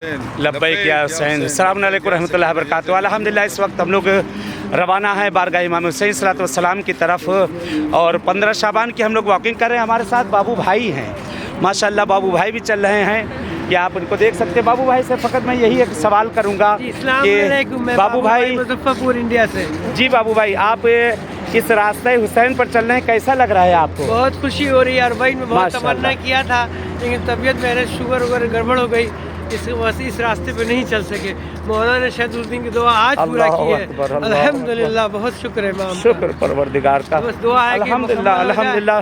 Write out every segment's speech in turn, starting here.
लब्बैक या हुसैन। अस्सलाम वालेकुम रहमतुल्लाहि व बरकातुहू। अल्हम्दुलिल्लाह इस वक्त हम लोग रवाना हैं बारगाह इमाम हुसैन सल्लल्लाहु अलैहि वसल्लम की तरफ और 15 शाबान की हम लोग वॉकिंग कर रहे हैं। हमारे साथ बाबू भाई हैं, माशाल्लाह बाबू भाई भी चल रहे हैं कि आप उनको देख सकते हैं। बाबू भाई से फ़कत मैं यही एक सवाल करूँगा कि बाबू भाई मुजफ्फरपुर इंडिया से। जी बाबू भाई, आप इस रास्ते हुसैन पर चल रहे हैं, कैसा लग रहा है आपको? बहुत खुशी हो रही है। अरबाइन में बहुत तमन्ना किया था, लेकिन तबीयत मेरे शुगर वगैरह गड़बड़ हो गई, इस रास्ते पे नहीं चल सके। मौलाना ने शायद उस दिन की दुआ आज पूरा की है। अल्हम्दुलिल्लाह, बहुत शुक्र है इमाम, शुक्र परवरदिगार का, बस दुआ है कि अल्हम्दुलिल्लाह अल्हम्दुलिल्लाह।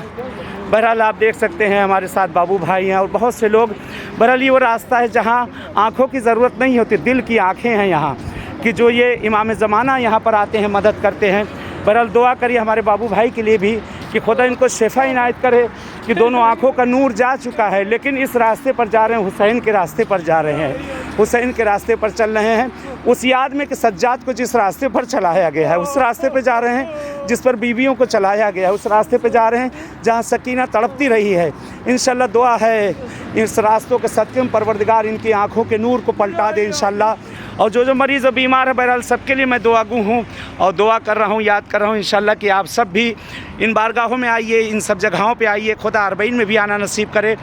बहरहाल आप देख सकते हैं हमारे साथ बाबू भाई हैं और बहुत से लोग। बहरहाल ये वो रास्ता है जहाँ आँखों की ज़रूरत नहीं होती, दिल की आँखें हैं यहाँ कि जो ये इमाम ज़माना यहाँ पर आते हैं, मदद करते हैं। बहरहाल दुआ करिए हमारे बाबू भाई के लिए भी कि खुदा इनको शिफा इनायत करे कि दोनों आँखों का नूर जा चुका है, लेकिन इस रास्ते पर जा रहे हैं, हुसैन के रास्ते पर जा रहे हैं, हुसैन के रास्ते पर चल रहे हैं। उस याद में कि सज्जाद को जिस रास्ते पर चलाया गया है, उस रास्ते पर जा रहे हैं जिस पर बीवियों को चलाया गया है, उस रास्ते पर जा रहे हैं जहाँ सकीना तड़पती रही है। इंशाल्लाह दुआ है इस रास्तों के सदक़े में परवरदिगार इनकी आँखों के नूर को पलटा दे इंशाल्लाह। और जो मरीज़ और बीमार है, बहरहाल सबके लिए मैं दुआगू हूँ और दुआ कर रहा हूँ, याद कर रहा हूँ इंशाल्लाह कि आप सब भी इन बारगाहों में आइए, इन सब जगहों पे आइए, खुदा अरबईन में भी आना नसीब करे।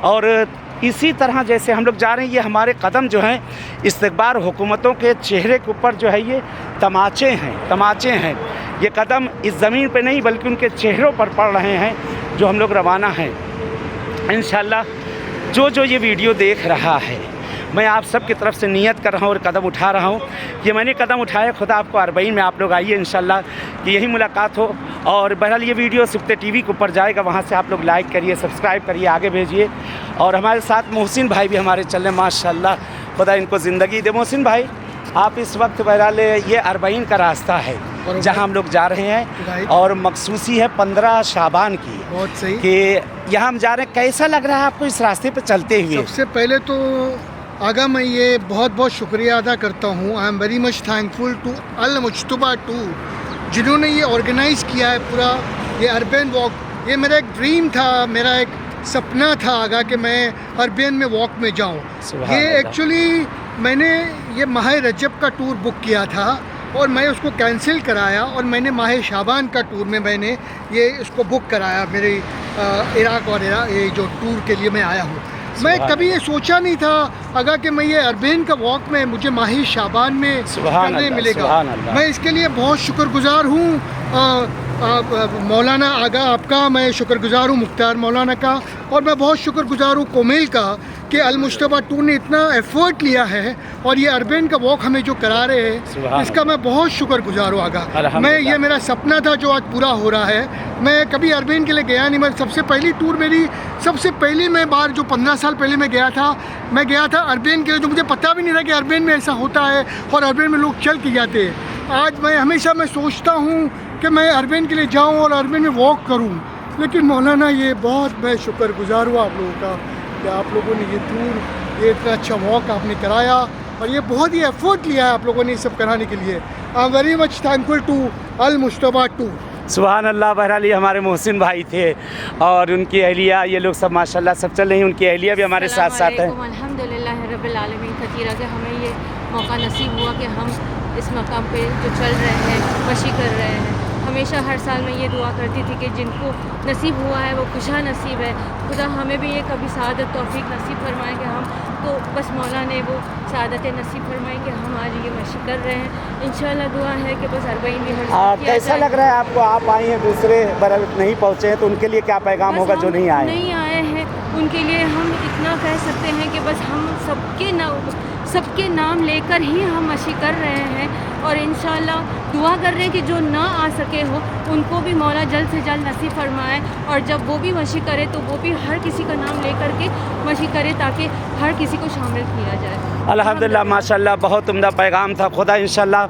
और इसी तरह जैसे हम लोग जा रहे हैं, ये हमारे कदम जो हैं इस्तकबार हुकूमतों के चेहरे के ऊपर जो है ये तमाचे हैं। ये कदम इस ज़मीन पे नहीं बल्कि उनके चेहरों पर पड़ रहे हैं जो हम लोग रवाना हैं इंशाल्लाह। जो ये वीडियो देख रहा है, मैं आप सब की तरफ से नियत कर रहा हूँ और कदम उठा रहा हूँ कि मैंने कदम उठाया, खुदा आपको अरबईन में आप लोग आइए इंशाल्लाह कि यही मुलाकात हो। और बहरहाल ये वीडियो सिफ्ते टीवी के ऊपर जाएगा, वहाँ से आप लोग लाइक करिए, सब्सक्राइब करिए, आगे भेजिए। और हमारे साथ मोहसिन भाई भी हमारे चल रहे हैं, माशाल्लाह खुदा इनको ज़िंदगी दे। मोहसिन भाई, आप इस वक्त बहरहाल ये अरबईन का रास्ता है जहाँ हम लोग जा रहे हैं और मखसूसी है 15 शाबान की। बहुत सही कि यहाँ हम जा रहे हैं, कैसा लग रहा है आपको इस रास्ते पर चलते हुए? सबसे पहले तो आगा मैं ये बहुत बहुत शुक्रिया अदा करता हूँ। I am very much thankful to Al Mujtaba too, जिन्होंने ये ऑर्गेनाइज़ किया है पूरा ये अरबन वॉक। ये मेरा एक ड्रीम था, मेरा एक सपना था आगा कि मैं अरबन में वॉक में जाऊँ। ये एक्चुअली मैंने ये माह रजब का टूर बुक किया था और मैं उसको कैंसिल कराया और मैंने माह शाबान का टूर में मैंने ये इसको बुक कराया। मेरे इराक़ और ये जो टूर के लिए मैं आया हूँ। मैं कभी ये सोचा नहीं था अगर कि मैं ये अरबईन का वॉक में मुझे माही शाबान में करने मिलेगा। मैं इसके लिए बहुत शुक्रगुजार हूँ मौलाना आगा आपका, मैं शुक्रगुजार हूँ मुख्तार मौलाना का, और मैं बहुत शुक्रगुजार हूँ कोमेल का कि अल मुज्तबा टूर ने इतना एफर्ट लिया है और ये अरबईन का वॉक हमें जो करा रहे हैं, इसका मैं बहुत शुक्रगुजार हूँ आगा। मैं ये मेरा सपना था जो आज पूरा हो रहा है। मैं कभी अरबईन के लिए गया नहीं। मैं सबसे पहली टूर मेरी सबसे पहली मैं बार जो 15 साल पहले मैं गया था अरबईन के लिए, जो मुझे पता भी नहीं था कि अरबईन में ऐसा होता है और अरबईन में लोग चल के जाते हैं। आज मैं हमेशा सोचता हूँ कि मैं अरबईन के लिए जाऊँ और अरबईन में वॉक करूँ, लेकिन मौलाना ये बहुत मैं शुक्रगुजार हूँ आप लोगों का कि आप लोगों ने ये टूर, ये इतना अच्छा वॉक आपने कराया और ये बहुत ही एफर्ट लिया है आप लोगों ने ये सब कराने के लिए। I am very much thankful to Al Mujtaba too. सुभान अल्लाह। बहरहाल ये हमारे मोहसिन भाई थे और उनकी अहलिया, ये लोग सब माशाल्लाह सब चल रही हैं, उनकी अहलिया भी हमारे साथ साथ हैं। अल्हम्दुलिल्लाह रब्बिल आलमीन का तीरा कि हमें ये मौका नसीब हुआ कि हम इस मकाम पे जो चल रहे हैं, मशी कर रहे हैं। हमेशा हर साल मैं ये दुआ करती थी कि जिनको नसीब हुआ है वो खुशा नसीब है, खुदा हमें भी ये कभी सआदत तौफीक नसीब फरमाए कि हम तो बस मौला ने वो सआदत नसीब फरमाए कि हम आज ये मशी कर रहे हैं। इंशाल्लाह दुआ है कि बस अरबईन भी हर कैसा लग रहा है आपको? आप आए हैं, दूसरे बरल नहीं पहुँचे हैं, तो उनके लिए क्या पैगाम होगा जो नहीं आए हैं? उनके लिए हम इतना कह सकते हैं कि बस हम सबके नाम लेकर ही हम मशी कर रहे हैं और इंशाल्लाह दुआ कर रहे हैं कि जो ना आ सके हो उनको भी मौला जल्द से जल्द नसीब फरमाए, और जब वो भी मशी करे तो वो भी हर किसी का नाम लेकर के मशी करे ताकि हर किसी को शामिल किया जाए। अल्हम्दुलिल्लाह माशाल्लाह, बहुत उम्दा पैगाम था। खुदा इंशाल्लाह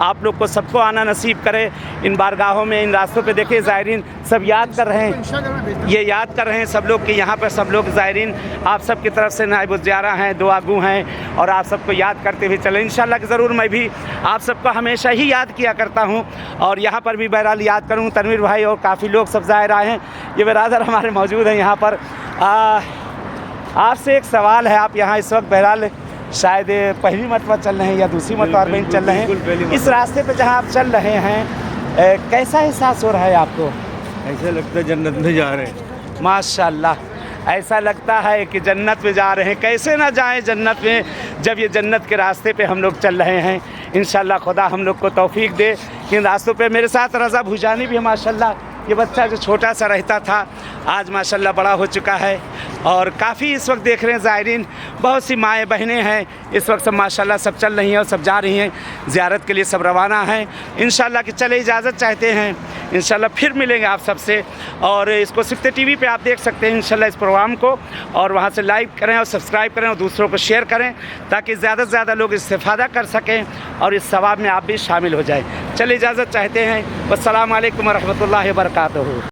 आप लोग को सबको आना नसीब करे इन बारगाहों में, इन रास्तों पे। देखिए ज़ायरीन सब याद कर रहे हैं, ये याद कर रहे हैं सब लोग कि यहाँ पर सब लोग ज़ायरीन आप सब की तरफ से नाइब ज़ियारा हैं, दुआगू हैं और आप सबको याद करते हुए चलें इंशाल्लाह कि ज़रूर। मैं भी आप सबको हमेशा ही याद किया करता हूँ और यहाँ पर भी बहरहाल याद करूँ। तनवीर भाई और काफ़ी लोग सब ज़ाहिर आए हैं, ये बिरादर हमारे मौजूद हैं यहाँ पर। आपसे एक सवाल है, आप यहाँ इस वक्त बहरहाल शायद पहली मरतबा चल रहे हैं या दूसरी मरतबा अरबईन चल रहे हैं। इस रास्ते पे जहाँ आप चल रहे हैं कैसा एहसास हो रहा है आपको? ऐसा लगता है जन्नत में जा रहे हैं। माशाल्लाह, ऐसा लगता है कि जन्नत में जा रहे हैं। कैसे ना जाएं जन्नत में जब ये जन्नत के रास्ते पे हम लोग चल रहे हैं। इंशाल्लाह खुदा हम लोग को तौफीक दे कि इन रास्तों पे। मेरे साथ रज़ा भुजानी भी है माशाल्लाह। ये बच्चा जो छोटा सा रहता था आज माशाल्लाह बड़ा हो चुका है। और काफ़ी इस वक्त देख रहे हैं ज़ायरीन, बहुत सी माएँ बहनें हैं इस वक्त सब माशाल्लाह सब चल रही हैं और सब जा रही हैं ज़ियारत के लिए, सब रवाना हैं इंशाल्लाह कि चले। इजाज़त चाहते हैं इंशाल्लाह फिर मिलेंगे आप सबसे। और इसको सिफ्ते टीवी पे आप देख सकते हैं इंशाल्लाह इस प्रोग्राम को, और वहाँ से लाइक करें और सब्सक्राइब करें और दूसरों को शेयर करें ताकि ज़्यादा से ज़्यादा लोग इस्तेफ़ादा कर सकें और इस सवाब में आप भी शामिल हो जाएं। चलिए इजाज़त चाहते हैं। वस्सलामु अलैकुम व रहमतुल्लाहि व बरकातहू।